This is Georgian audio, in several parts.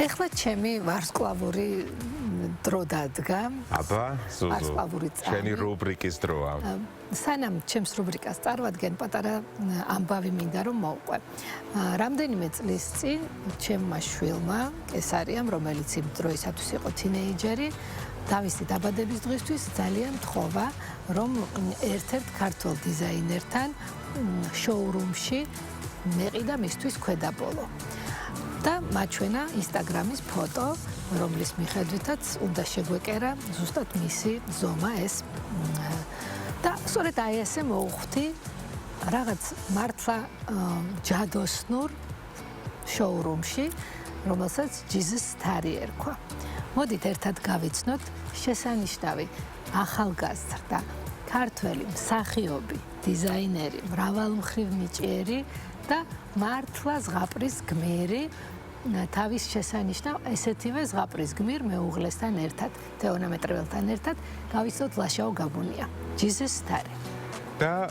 ეხლა ჩემი ვარსკვლავური დრო დადგა. აბა, ზუზუ. ვარსკვლავური წამი. შენი რუბრიკის დროა. სანამ ჩემს რუბრიკას წარვადგენ, პატარა ამბავი მინდა რომ მოვყვე. რამდენიმე წლის წინ ჩემმა შვილმა, კესარიამ, რომელიც იმ დროისათვის იყო თინეიჯერი, თავისი დაბადების დღისთვის ძალიან თხოვა, რომ ერთ-ერთ ქართველ დიზაინერთან შოურუმში მეყიდა მისთვის ქვედაბოლო. და მაჩვენა ინსტაგრამის ფოტო, რომლის მიხედვითაც უნდა შეგვეკერა ზუსტად მისი ზომა ეს. და სწორედ აი ესე მოვხვდი რაღაც მართლა ჯადოსნურ შოურუმში, რომელსაც Jesus Starry ერქვა. მოდით ერთად გავიცნოთ შესანიშნავი ახალგაზრდა ქართველი მსახიობი, დიზაინერი, მრავალმხრივ ნიჭიერი და მართლა ზღაპრის გმირი თავის შესანიშნავ ესეთივე ზღაპრის გმირ მეუღლესთან ერთად, თეონა მეტრეველთან ერთად გავიცნოთ ლაშაო გაბუნია, Jesus Starry. და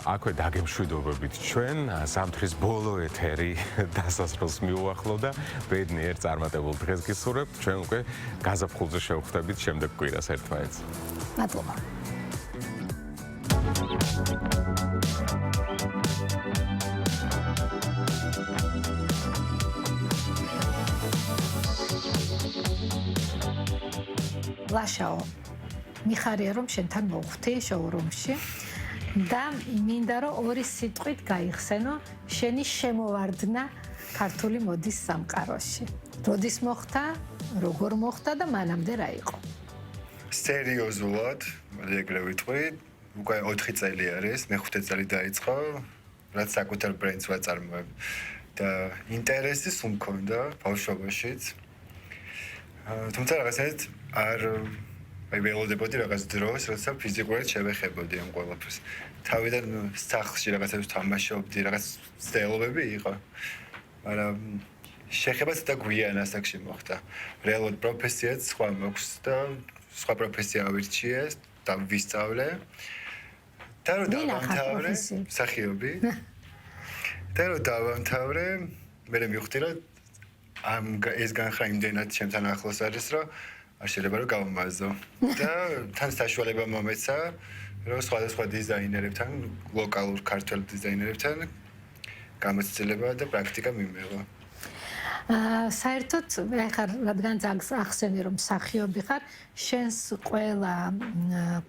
აქვე დაგემშვიდობებით ჩვენ ზამთრის ბოლო ეთერი დასასრულს მიუახლოვდა ბედნიერ წარმატებულ დღეს გისურვებთ ჩვენ უკვე გაზაფხულზე შევხვდებით შემდეგ კვირას ერთმანეთს. მადლობა. ლაშაო, მიხარია რომ შენთან მოვხვდი შოურუმში და მინდა რომ ორი სიტყვით გაიხსენო შენი შემოვარდნა ქართული მოდის სამყაროში. როდის მოხდა, როგორ მოხდა და მანამდე რა იყო? სერიოზულად, ეგრე ვიტყვი, უკვე 4 წელი არის, მე-5 წელი დაიწყო, რაც საკუთარ ბრენდს ვაწარმოებ და ინტერესი სულ მქონდა ბავშვობაშიც. თუმცა რაღაცნაირად აი ველოდებოდი რაღაც დროს, როცა ფიზიკურად შევეხებოდი ამ ყველაფერს. თავიდან სახლში რაღაცებს თამაშობდი, რაღაც ცდილობები იყო. მაგრამ შეხება ცოტა გვიან ასაკში მოხდა. რეალურად პროფესიაც სხვა მაქვს და სხვა პროფესია ავირჩიე და ვისწავლე. და რომ დავამთავრე მსახიობი. და რომ დავამთავრე, მე მივხვდი რომ ეს განხრა იმდენად ჩემთან ახლოს არის, რომ არ შეიძლება რომ გავამაზო. და თან საშუალება მომეცა, რომ სხვადასხვა დიზაინერებთან, ლოკალურ ქართველ დიზაინერებთან გამოცდილება და პრაქტიკა მიმეღო. საერთოდ ახლა რადგან ახსენე რომ მსახიობი ხარ, შენს ყველა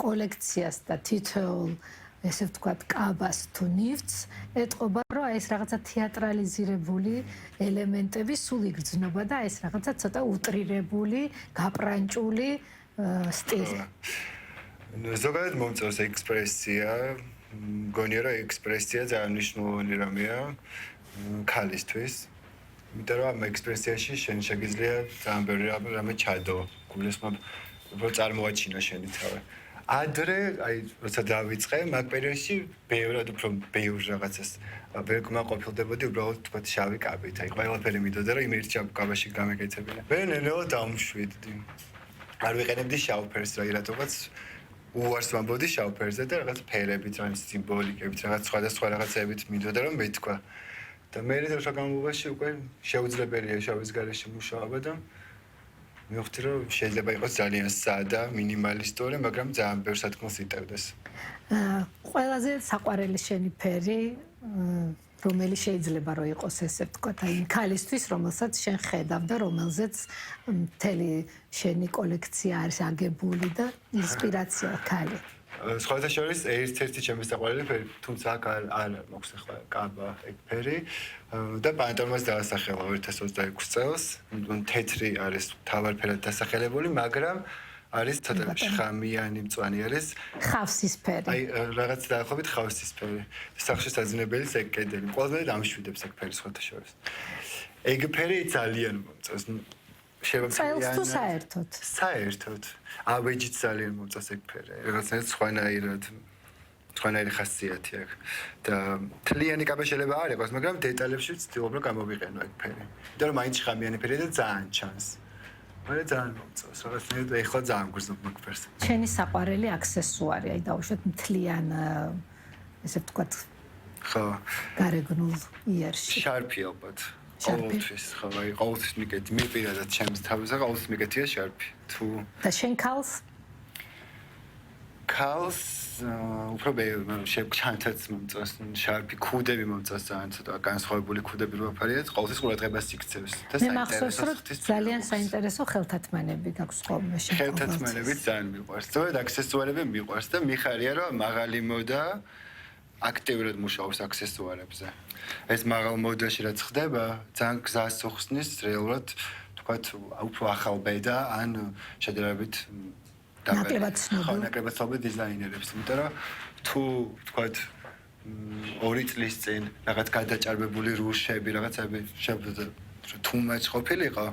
კოლექციას და თითოეულ ესე ვთქვათ, კაბას თუ ნივთს ეტყობა, რომ ეს რაღაცა თეატრალიზირებული ელემენტები სულ იგრძნობა და ეს რაღაცა ცოტა უტრირებული, გაპრანჭული სტილი. ზოგადად მომწონს ექსპრესია, მგონია რომ ექსპრესია ძალიან მნიშვნელოვანი რამეა ქალისთვის. იმიტომ რომ ამ ექსპრესიაში შენ შეგიძლია ძალიან ბევრი რამე ჩადო, გულისხმობ, უფრო წარმოაჩინა შენი თავი. ადრე, აი, როცა დავიწყე, მაგ პერიოდში ბევრად უფრო ბევრ რაღაცას ვერ გმაყოფილდებოდი, უბრალოდ თქვა შავი კაბით. აი, ყველაფერი მიდოდა, რომ იმერჩა კაბაში გამეკეთებინა. მე ნელ-ნელა დავმშვიდდი. არ ვიყენებდი შავ ფერს, რა რატომაც უარს ვამბობდი შავ ფერზე და რაღაც ფერებით, რაღაც სიმბოლიკებით, რაღაც სხვადასხვა რაღაცებით მიდოდა, რომ მეთქვა. და მე დროთა განმავლობაში უკვე შეუძლებელია შავის გარეშე მუშაობა და მივხვდი რომ შეიძლება იყოს ძალიან სადა, მინიმალისტური, მაგრამ ძალიან ბევრ სათქმელს იტევდეს. ყველაზე საყვარელი შენი ფერი, რომელიც შეიძლება რომ იყოს ესე ვთქვათ, აი ქალისთვის, რომელსაც შენ ხედავ და რომელზეც მთელი შენი კოლექცია არის აგებული და ინსპირაცია ქალი. სხვათა შორის ერთ-ერთი ჩემი საყვარელი ფერი, თუმცა აქ არ მაქვს ახლა კაბა ეგ ფერი და პანტონმას დაასახელა 2026 წელს. თეთრი არის თავარფერად დასახელებული, მაგრამ არის ცოტა შხამიანი მწვანე არის. ხავსისფერი. აი რაღაც დაახლოებით ხავსისფერი. სახში საძინებელიც ეგ კედელი. ყველაზე დამშვიდებს ეგ ფერი სხვათა შორის. ეგ ფერი ძალიან მომწონს. წელს თუ საერთოდ? საერთოდ. ავეჯით ძალიან მომწონს ეგ ფერი. რაღაცნაირად სხვანაირი ხასიათი აქვს. და თლიანი კაბა შეიძლება არ იყოს, მაგრამ დეტალებში ვცდილობ რომ გამოვიყენო ეგ ფერი. იმიტომ რომ მაინც შხამიანი ფერია და ძალიან ჩანს. მე ძალიან მომწონს. რაღაცნაირად ეხლა ძალიან გვიზნობ მაგ ფერს. შენი საყვარელი აქსესუარი, აი დავუშვათ მთლიან ესე ვთქვათ ხო. გარეგნულ იერში. შარფი ალბათ. შარფი. ყოველთვის ხო, აი ყოველთვის მიკეთი, მე პირადად ჩემს თავზე ყოველთვის მიკეთია შარფი. თუ და შენ ქალს ქალს უფრო შეგვჩანთაც მომწონს შარფი, ქუდები მომწონს ძალიან ცოტა განსხვავებული ქუდები რო აფარიეთ, ყოველთვის ყურადღებას იქცევს და მე მახსოვს რომ ძალიან საინტერესო ხელთათმანები გაქვს ხოლმე შენ. ხელთათმანები ძალიან მიყვარს. ზოგადად აქსესუარები მიყვარს და მიხარია რომ მაღალი მოდა აქტიურად მუშაობს აქსესუარებზე. ეს მაღალ მოდაში რაც ხდება, ძალიან გზას უხსნის რეალურად, თქვათ, უფრო ახალ ბედა ან შედარებით ნაკლებად ცნობილ. ხო, ნაკლებად ცნობილ დიზაინერებს, იმიტომ რომ თუ თქვათ 2 წლის წინ რაღაც გადაჭარბებული რუშები, რაღაცები შეგვიძლია თუ მეც ყოფილიყო,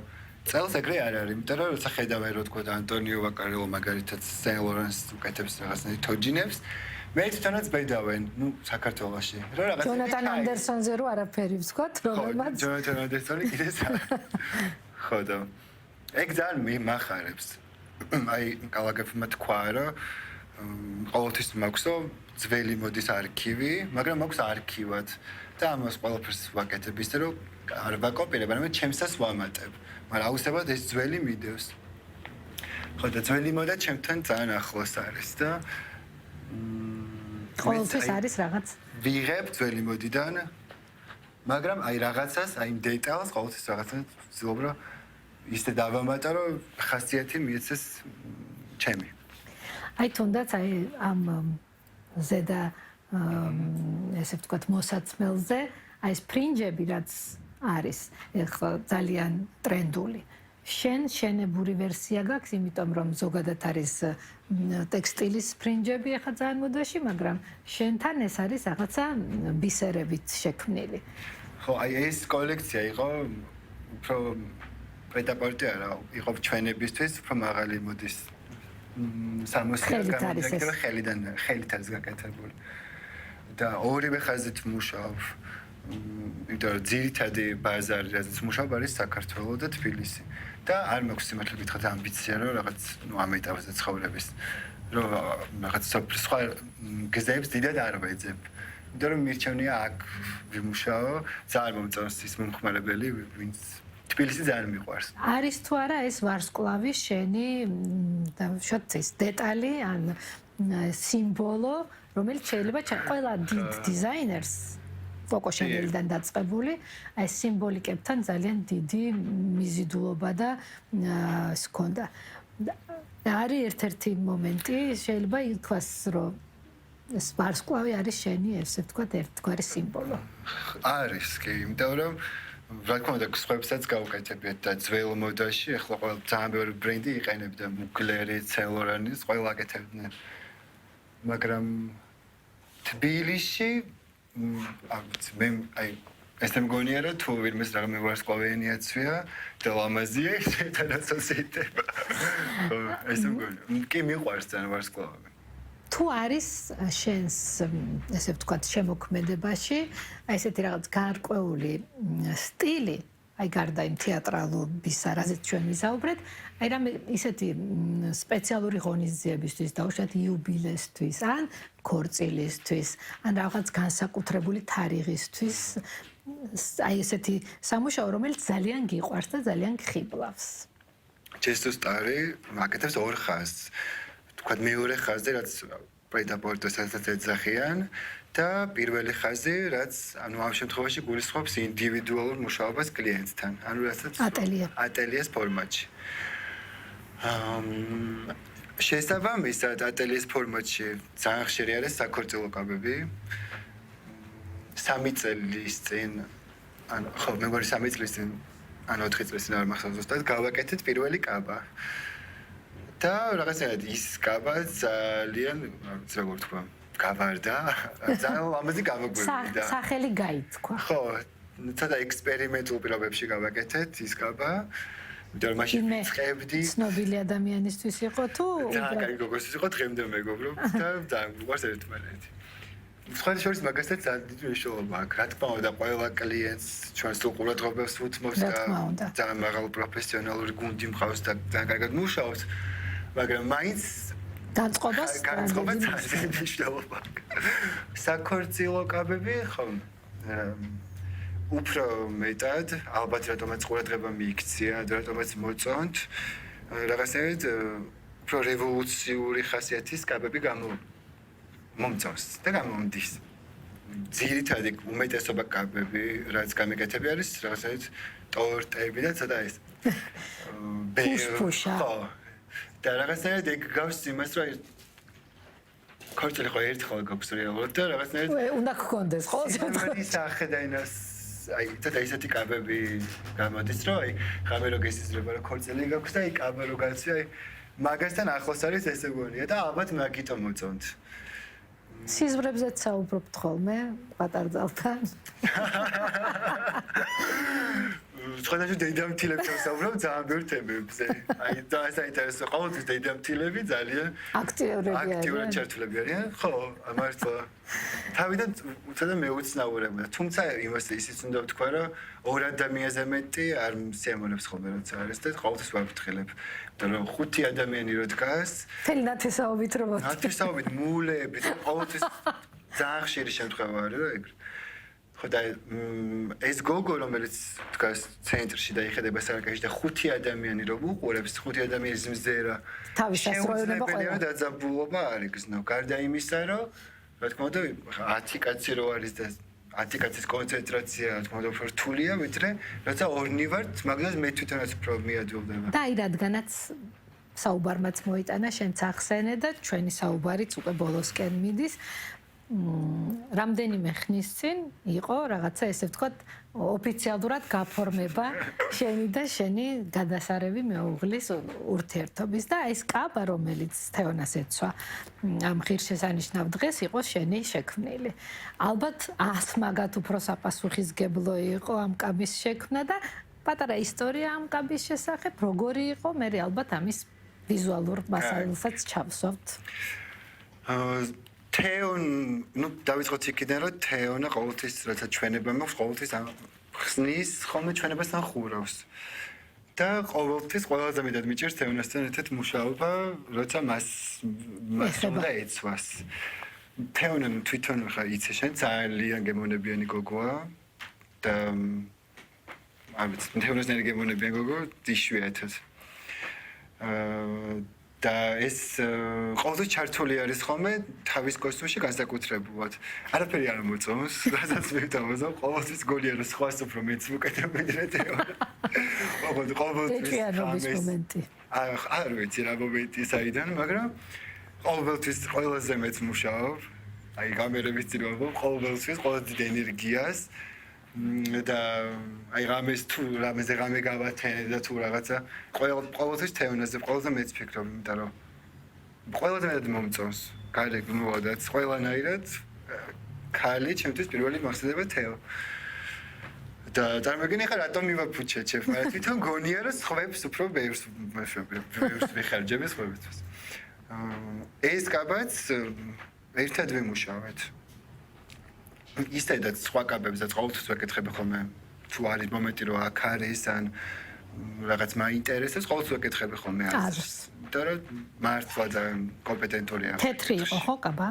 წელს ეგრე არ არის, იმიტომ რომ როცა ხედავენ რო თქვათ ანტონიო ვაკარელო მაგალითად სენ ლორენს უკეთებს რაღაცნაირ თოჯინებს, მე თვითონაც ბედავენ, საქართველოში. რომ რაღაცა ჯონატან ანდერსონზე რო არაფერი ვსქვათ, რომელმაც ჯონატან ანდერსონი კიდე ხო და ეგ ძალიან მიმახარებს. აი კალაგეფმა თქვა რომ ყოველთვის მაქვსო ძველი მოდის არქივი, მაგრამ მაქვს არქივად და ამას ყველაფერს ვაკეთებ ისე რომ არ ვაკოპირებ, არამედ ჩემსას ვამატებ. მაგრამ აუცილებლად ეს ძველი მიდევს. ხო და ძველი მოდა ჩემთან ძალიან ახლოს არის და ყოველთვის არის რაღაც ვიღებ ძველი მოდიდან, მაგრამ აი რაღაცას, აი დეტალს ყოველთვის რაღაცას ვცდილობ რომ ისე დავამატა რომ ხასიათი მიეცეს ჩემი. აი თუნდაც აი ამ ზედა ესე ვთქვათ მოსაცმელზე აი ეს ფრინჯები რაც არის ეხლა ძალიან ტრენდული. შენებური ვერსია გაქვს, იმიტომ რომ ზოგადად არის ტექსტილის ფრინჯები ახლა ძალიან მოდაში, მაგრამ შენთან ეს არის რაღაცა ბისერებით შექმნილი. ხო, აი ეს კოლექცია იყო უფრო პრეტაპორტი არა, იყო ჩვენებისთვის უფრო მაღალი მოდის ხელით არის გაკეთებული. და ორივე ხაზით მუშაობ. იმიტომ რომ ძირითადი ბაზარი რაც მუშაობ არის საქართველო და თბილისი. და არ მაქვს სიმართლე გითხრათ ამბიცია რომ რაღაც ამ ეტაპზე ცხოვრების რომ რაღაც სხვა გზებს დიდად არ ვეძებ. იმიტომ რომ მირჩევნია აქ ვიმუშაო, ძალიან მომწონს ის მომხმარებელი, ვინც თბილისი ძალიან მიყვარს. არის თუ არა ეს ვარსკვლავი შენი და შოთ ეს დეტალი ან სიმბოლო, რომელიც შეიძლება ყველა დიდ დიზაინერს კოკო შანელიდან დაწყებული, აი სიმბოლიკებთან ძალიან დიდი მიზიდულობა და ის ქონდა. არის ერთ-ერთი მომენტი, შეიძლება ითქვას, რომ ეს ვარსკვლავი არის შენი, ესე ვთქვათ, ერთგვარი სიმბოლო. არის კი, იმიტომ რომ რა თქმა უნდა, სხვაებსაც გავუკეთებიათ და ძველ მოდაში, ახლა ყველა ძალიან ბევრი ბრენდი იყენებდა მუგლერი, ცელორანის, ყველა აკეთებდნენ. მაგრამ თბილისში მე აი ესე მგონია რომ თუ ვინმეს რაღაც ვარსკვლავიანი აცვია და ლამაზია ესეთანაც ასეთება. ესე მგონია. კი მიყვარს ძალიან ვარსკვლავები. თუ არის შენს ესე ვთქვათ შემოქმედებაში აი ესეთი რაღაც გარკვეული სტილი, აი გარდა იმ თეატრალობისა, რაზეც ჩვენ ვისაუბრეთ, აი რამე ისეთი სპეციალური ღონისძიებისთვის, დაუშვათ იუბილესთვის, ან ქორწილისთვის, ან რაღაც განსაკუთრებული თარიღისთვის, აი ესეთი სამუშაო, რომელიც ძალიან გიყვარს და ძალიან გხიბლავს. ჩესტო სტარი აკეთებს ორ ხაზს. თქვათ მეორე ხაზი, რაც პრეტაპორტოსაც ეძახიან და პირველი ხაზი, რაც ანუ ამ შემთხვევაში გულისხმობს ინდივიდუალურ მუშაობას კლიენტთან, ანუ რასაც ატელიეს ფორმატში. შესაბამისად ატელიეს ფორმატში ძალიან ხშირი არის საქორწილო კაბები. 3 წლის წინ, ანუ ხო, მე მგონი 3 წლის წინ, ან 4 წლის წინ არ მახსოვს ზუსტად, გავაკეთეთ პირველი კაბა. და რაღაცნაირად ის კაბა ძალიან, როგორ თქვა, გავარდა, ძალიან ლამაზი გავაგვირდა. სახელი გაითქვა. ხო, ცოტა ექსპერიმენტულ პირობებში გავაკეთეთ ის კაბა. იმიტომ რომ მაშინ ვიწყებდი. ცნობილი ადამიანისთვის იყო თუ ძალიან კარგი გოგოსის იყო, დღემდე მეგობრობ და ძალიან გვყავს ერთმანეთი. სხვათა შორის მაგასაც ძალიან დიდი მნიშვნელობა აქვს. რა თქმა უნდა, ყველა კლიენტს ჩვენს ყურადღებას უთმობს და ძალიან მაღალი პროფესიონალური გუნდი მყავს და ძალიან კარგად მუშაობს. მაგრამ მაინც განწყობას მნიშვნელობა. საქორწილო კაბები, ხო. უფრო მეტად ალბათ რატომაც ყურადღება მიიქცია, რატომაც მოწონთ რაღაცნაირად უფრო რევოლუციური ხასიათის კაბები მომწონს და გამომდის. ძირითადი უმეტესობა კაბები, რაც გამიკეთები არის რაღაცნაირად ტორტები და ცოტა ეს ფუშფუშა. ხო. და რაღაცნაირად ეგ გავს იმას, რომ ქორწილი ხო ერთხელ გაქვს რეალურად და რაღაცნაირად უნდა გქონდეს ხო? ის ახედაინას აი ცოტა ისეთი კაბები გამოდის, რომ აი ღამე რო გესიზრება რომ ქორწილი გაქვს და აი კაბა რო გაცი, აი მაგასთან ახლოს არის ესე გონია და ალბათ მაგითო მოწონთ. სიზმრებზეც საუბრობთ ხოლმე პატარ ძალთან. სხვადასხვა დედამთილებთან საუბრობ ძალიან ბევრ თემებზე. აი და საინტერესო ყოველთვის დედამთილები ძალიან აქტიურები აქტიურად ჩართულები არიან. ხო, მართლა. თავიდან უცადა მეუცნაურებდა. თუმცა იმას ისიც უნდა ვთქვა, რომ ორ ადამიანზე მეტი არ სიამოვნებს ხოლმე როცა არის და ყოველთვის ვაფრთხილებ. იმიტომ რომ 5 ადამიანი რო დგას, მთელი ნათესაობით რომ ნათესაობით მულები და ყოველთვის ძალიან ხშირი შემთხვევა არის რა ეგ. ხო და ეს გოგო რომელიც დგას ცენტრში და იხედება სარკეში და 5 ადამიანი რო უყურებს 5 ადამიანის მზერა თავის ასრულება ყველა დაძაბულობა არ იგრძნო. გარდა იმისა რომ რა თქმა უნდა 10 კაცი რო არის და 10 კაცის კონცენტრაცია რა თქმა უნდა უფრო რთულია ვიდრე როცა ორნი ვართ მაგას მე თვითონაც უფრო მიაძულდება. და აი რადგანაც საუბარმაც მოიტანა შენც ახსენე და ჩვენი საუბარიც უკვე ბოლოსკენ მიდის. რამდენიმე ხნის წინ იყო რაღაცა ესე ვთქვათ ოფიციალურად გაფორმება შენი და შენი გადასარევი მეუღლის ურთიერთობის და ეს კაბა რომელიც თეონას ეცვა ამ ღირსშესანიშნავ დღეს იყო შენი შექმნილი. ალბათ ასმაგად უფრო საპასუხისგებლო იყო ამ კაბის შექმნა და პატარა ისტორია ამ კაბის შესახებ როგორი იყო მე ალბათ ამის ვიზუალურ მასალასაც ჩავსვათ. თეონ, ну, დავიწყოთ იქიდან, რომ თეონა ყოველთვის რაცა ჩვენება მაქვს, ყოველთვის ხსნის ხოლმე ჩვენებასთან ხურავს. და ყოველთვის ყველაზე მეტად მიჭირს თეონასთან ერთად მუშაობა, როცა მას უნდა ეცვას. თეონა თვითონ ხა იცი შენ ძალიან გემოვნებიანი გოგოა და აი თეონას ნერი გემოვნებიანი გოგო იშვიათად. და ეს ყოველთვის ჩართული არის ხოლმე თავის კოსტუმში განსაკუთრებულად. არაფერი არ მოწონს, რასაც მივთავაზობ, ყოველთვის გონია რომ სხვას უფრო მეც უკეთებ ვიდრე თეონა. ყოველთვის მომენტი. არ ვიცი რა მომენტი საიდან, მაგრამ ყოველთვის ყველაზე მეც მუშაობ. აი კამერების წინ ვარ, ყოველთვის ყველა დიდ ენერგიას და აი რამეს თუ რამეზე რამე გავათენე და თუ რაღაცა ყოველთვის თეონაზე ყველაზე მეც ფიქრობ, იმიტომ რომ ყველაზე მეტად მომწონს. გარეგნულადაც ყველანაირად ქალი ჩემთვის პირველი მახსენდება თეო. და წარმოგიდგენთ ხა რატომ მივაფუჩეჩებ, მაგრამ თვითონ გონია რომ სხვებს უფრო ბევრს ვიხარჯებ სხვებისთვის. ეს კაბაც ერთად ვიმუშავეთ. ისედაც სხვა კაბებსაც ყოველთვის ვეკითხები ხოლმე თუ არის მომენტი რომ აქ არის ან რაღაც მაინტერესებს ყოველთვის ვეკითხები ხოლმე აზრს. იმიტომ რომ მართლა ძალიან კომპეტენტურია. თეთრი იყო ხო კაბა?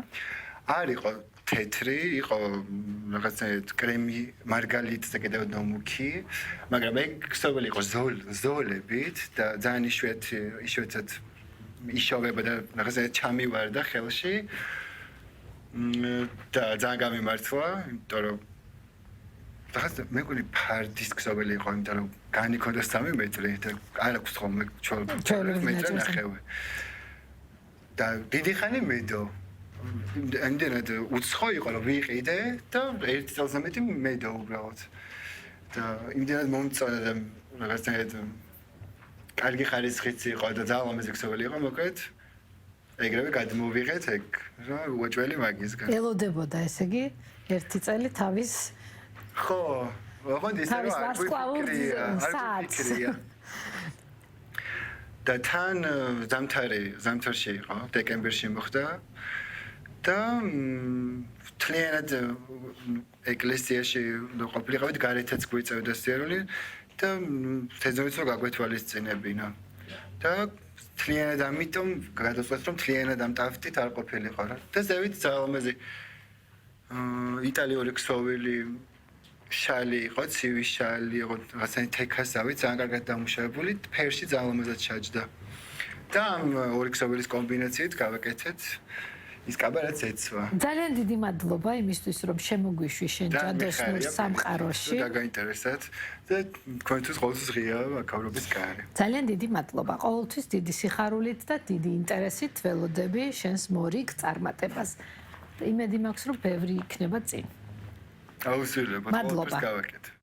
არ იყო თეთრი, იყო რაღაცნაირად კრემი მარგალიტზე კიდევ ნომუქი, მაგრამ ეგ ქსოვილი იყო ზოლებით და ძალიან იშვიათად იშოვება და რაღაცნაირად ჩამივარდა ხელში. და ძალიან გამიმართლა, იმიტომ რომ რაღაც მე მგონი ფარდის ქსოვილი იყო, იმიტომ რომ განიქონდა 3 მეტრი და არ აქვს ხოლმე მეტრ ნახევარი. და დიდი ხანი მედო. ამდენად უცხო იყო რომ ვიყიდე და 1 წელზე მეტი მედო უბრალოდ. და იმდენად მომწონა და რაღაცნაირად კარგი ხარისხიც იყო და ძალიან ლამაზი ქსოვილი იყო, მოკლედ ეგრევე გადმოვიღეთ ეგ რა უაჭველი მაგისგან. ელოდებოდა ესე იგი ერთი წელი თავის ხო, ოღონდ ისე რომ არ ვიფიქრია. და თან ზამთარში იყო, დეკემბერში მოხდა და თლიანად ეკლესიაში ყოფილიყავით, გარეთაც გვიწევდა სიარული და თეზოვითო გაგვეთვალისწინებინა. და თლიანად ამიტომ გადავწყვეტ რომ თლიანად ამ ტაფტით არ ყოფილიყო რა. და ზევით ძალამაზი იტალიური ქსოვილი შალი იყო, ცივი შალი იყო, რაღაცა თექასავი, ძალიან კარგად დამუშავებული, ფერში ძალიან ლამაზად ჩაჯდა. და ამ ორი ქსოვილის კომბინაციით გავაკეთეთ ის კაბა რაც ეცვა. ძალიან დიდი მადლობა იმისთვის, რომ შემოგვიშვი შენ ჯადოსნურ სამყაროში. გაგაინტერესათ და თქვენთვის ყოველთვის ღია მაქავრობის კარი. ძალიან დიდი მადლობა. ყოველთვის დიდი სიხარულით და დიდი ინტერესით ველოდები შენს მორიგ წარმატებას. იმედი მაქვს, რომ ბევრი იქნება წინ. აუცილებლად, მადლობა. ყოველთვის გავაკეთე.